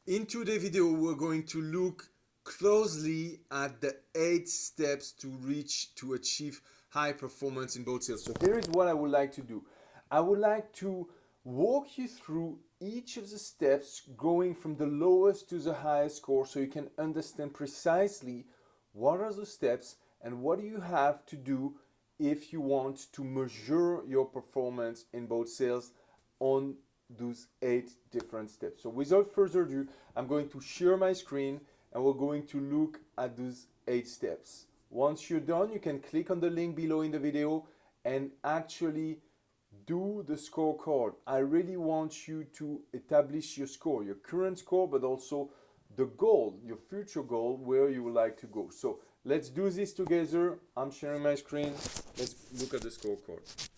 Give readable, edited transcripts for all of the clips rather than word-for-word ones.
In today's video, we're going to look closely at the 8 steps to achieve high performance in both sales. So here is what I would like to do. I would like to walk you through each of the steps going from the lowest to the highest score so you can understand precisely what are the steps and what do you have to do if you want to measure your performance in both sales on those 8 different steps. So without further ado, I'm going to share my screen and we're going to look at those 8 steps. Once you're done, you can click on the link below in the video and actually do the scorecard. I really want you to establish your score, your current score, but also the goal, your future goal, where you would like to go. So let's do this together. I'm sharing my screen. Let's look at the scorecard.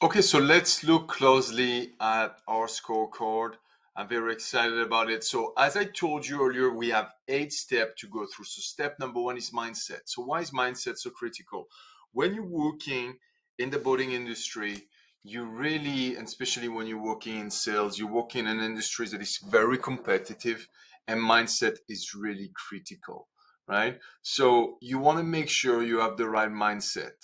Okay, so let's look closely at our scorecard. I'm very excited about it. So as I told you earlier, we have 8 steps to go through. So step number 1 is mindset. So why is mindset so critical? When you're working in the boating industry, you really, and especially when you're working in sales, you work in an industry that is very competitive and mindset is really critical, right? So you want to make sure you have the right mindset.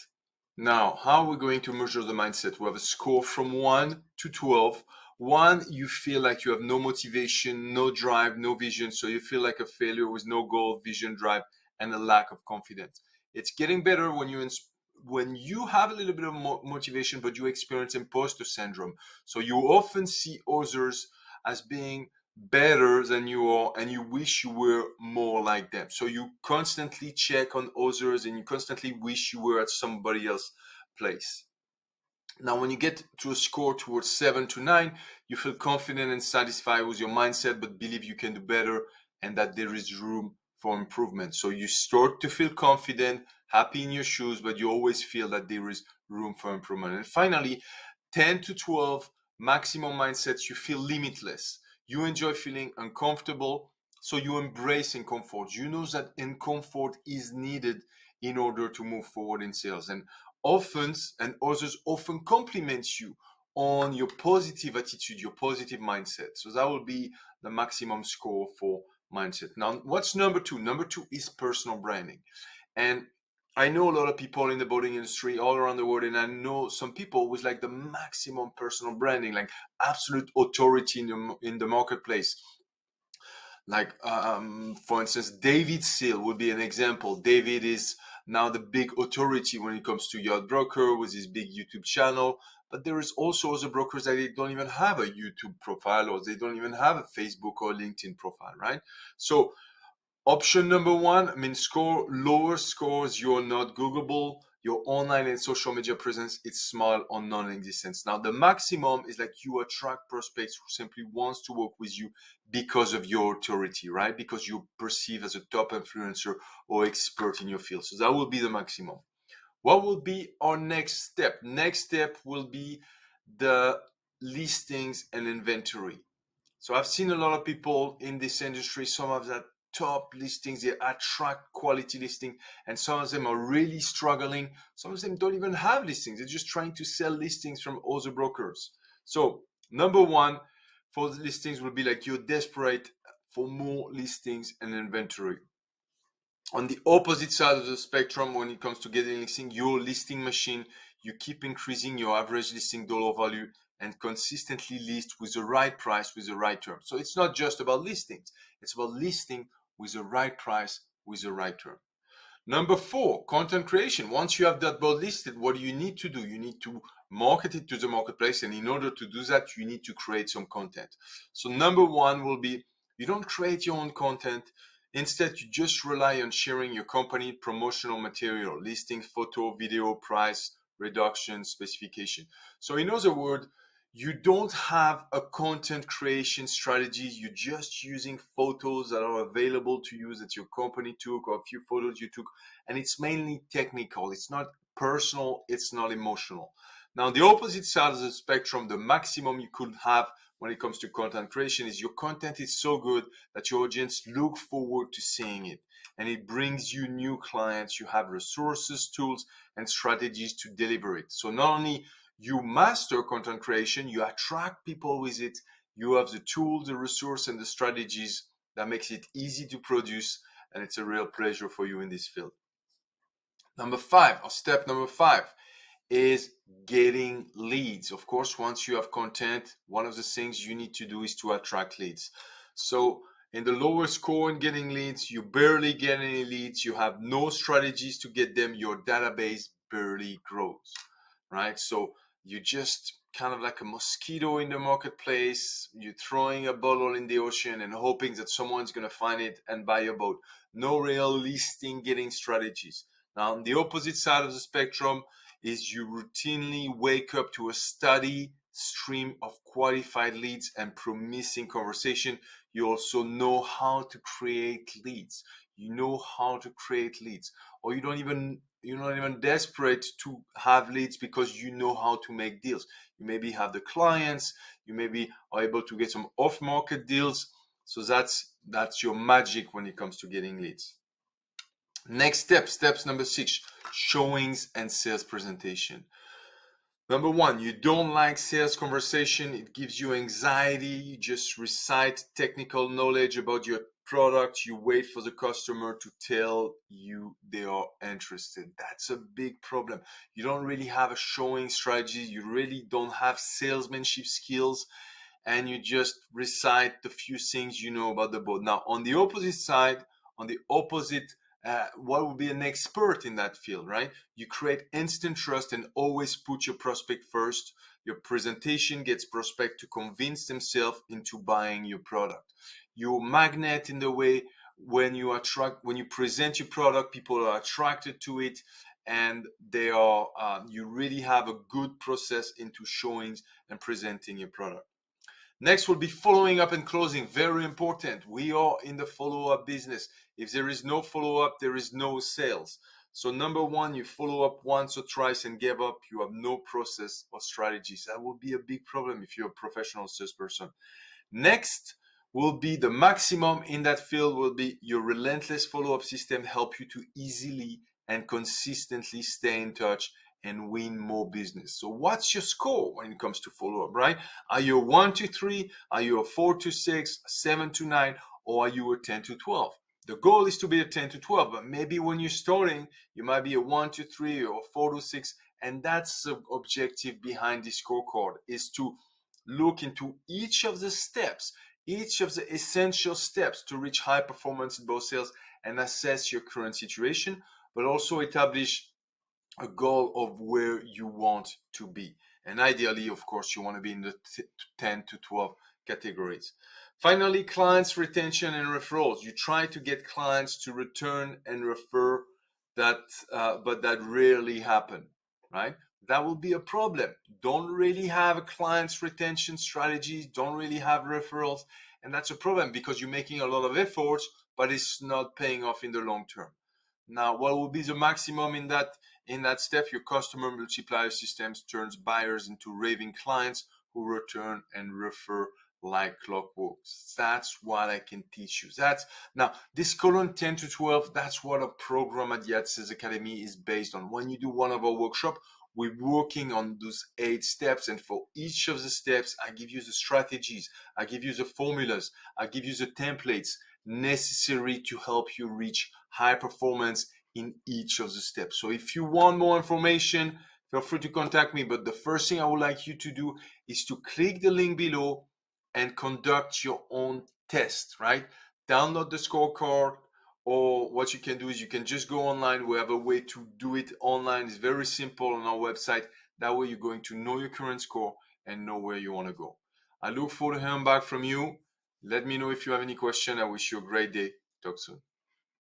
Now, how are we going to measure the mindset? We have a score from 1 to 12. 1, you feel like you have no motivation, no drive, no vision. So you feel like a failure with no goal, vision, drive, and a lack of confidence. It's getting better when you have a little bit of motivation, but you experience imposter syndrome. So you often see others as being better than you are and you wish you were more like them. So you constantly check on others and you constantly wish you were at somebody else's place. Now, when you get to a score towards 7 to 9, you feel confident and satisfied with your mindset, but believe you can do better and that there is room for improvement. So you start to feel confident, happy in your shoes, but you always feel that there is room for improvement. And finally, 10 to 12, maximum mindsets, you feel limitless. You enjoy feeling uncomfortable, so you embrace comfort. You know that comfort is needed in order to move forward in sales. And often, and others often compliment you on your positive attitude, your positive mindset. So that will be the maximum score for mindset. Now, what's number 2? Number 2 is personal branding. And I know a lot of people in the boating industry all around the world, and I know some people with like the maximum personal branding, like absolute authority in the marketplace. Like, for instance, David Seal would be an example. David is now the big authority when it comes to yacht broker with his big YouTube channel. But there is also other brokers that they don't even have a YouTube profile or they don't even have a Facebook or LinkedIn profile, right? So option number 1, I mean, score lower scores, you're not Googleable, your online and social media presence is small or non-existent. Now, the maximum is like you attract prospects who simply wants to work with you because of your authority, right? Because you're perceived as a top influencer or expert in your field. So that will be the maximum. What will be our next step? Next step will be the listings and inventory. So I've seen a lot of people in this industry, some of that top listings, they attract quality listing, and some of them are really struggling. Some of them don't even have listings. They're just trying to sell listings from other brokers. So number 1 for the listings will be like you're desperate for more listings and inventory. On the opposite side of the spectrum, when it comes to getting listing, your listing machine, you keep increasing your average listing dollar value and consistently list with the right price, with the right term. So it's not just about listings, it's about listing with the right price, with the right term. Number 4, content creation. Once you have that boat listed, what do you need to do? You need to market it to the marketplace. And in order to do that, you need to create some content. So number 1 will be, you don't create your own content. Instead, you just rely on sharing your company promotional material, listing, photo, video, price, reduction, specification. So in other words, you don't have a content creation strategy. You're just using photos that are available to you that your company took or a few photos you took. And it's mainly technical. It's not personal. It's not emotional. Now, the opposite side of the spectrum, the maximum you could have when it comes to content creation is your content is so good that your audience look forward to seeing it. And it brings you new clients. You have resources, tools, and strategies to deliver it. So not only you master content creation, you attract people with it, You have the tools, the resource, and the strategies that makes it easy to produce, and it's a real pleasure for you in this field. Number 5, or step number 5, is getting leads. Of course, once you have content, one of the things you need to do is to attract leads. So in the lower score in getting leads, you barely get any leads, you have no strategies to get them, your database barely grows, right? So you just kind of like a mosquito in the marketplace, you're throwing a bottle in the ocean and hoping that someone's going to find it and buy your boat. No real listing getting strategies. Now, on the opposite side of the spectrum is you routinely wake up to a steady stream of qualified leads and promising conversation. You also know how to create leads. You know how to create leads, or you're not even desperate to have leads because you know how to make deals. You maybe have the clients, you maybe are able to get some off-market deals. So that's your magic when it comes to getting leads. Next steps number 6, showings and sales presentation. Number 1, you don't like sales conversation. It gives you anxiety. You just recite technical knowledge about your product. You wait for the customer to tell you they are interested. That's a big problem. You don't really have a showing strategy. You really don't have salesmanship skills, and you just recite the few things you know about the boat. Now, on the opposite side, what would be an expert in that field, right? You create instant trust and always put your prospect first. Your presentation gets prospect to convince themselves into buying your product. Your magnet in the way when you present your product, people are attracted to it, and you really have a good process into showings and presenting your product. Next will be following up and closing. Very important. We are in the follow-up business. If there is no follow-up, there is no sales. So number 1, you follow up once or twice and give up. You have no process or strategies. That will be a big problem if you're a professional salesperson. Next will be the maximum in that field will be your relentless follow-up system help you to easily and consistently stay in touch and win more business. So what's your score when it comes to follow-up, right? Are you a 1 to 3? Are you a 4 to 6, 7 to 9, or are you a 10 to 12? The goal is to be a 10 to 12, but maybe when you're starting, you might be a 1 to 3 or 4 to 6, and that's the objective behind the scorecard, is to look into each of the steps, each of the essential steps to reach high performance in both sales and assess your current situation, but also establish a goal of where you want to be. And ideally, of course, you want to be in the 10 to 12 categories. Finally, clients retention and referrals. You try to get clients to return and refer, but that rarely happen, right? That will be a problem. Don't really have a client's retention strategy, don't really have referrals, and that's a problem because you're making a lot of efforts, but it's not paying off in the long term. Now, what will be the maximum in that step? Your customer multiplier systems turns buyers into raving clients who return and refer like clockwork. That's what I can teach you. Now this column 10 to 12, that's what a program at Yacht Sales Academy is based on. When you do one of our workshops, we're working on those 8 steps, and for each of the steps, I give you the strategies, I give you the formulas, I give you the templates necessary to help you reach high performance in each of the steps. So if you want more information, feel free to contact me. But the first thing I would like you to do is to click the link below and conduct your own test, right? Download the scorecard, or what you can do is you can just go online. We have a way to do it online. It's very simple on our website. That way you're going to know your current score and know where you want to go. I look forward to hearing back from you. Let me know if you have any question. I wish you a great day. Talk soon.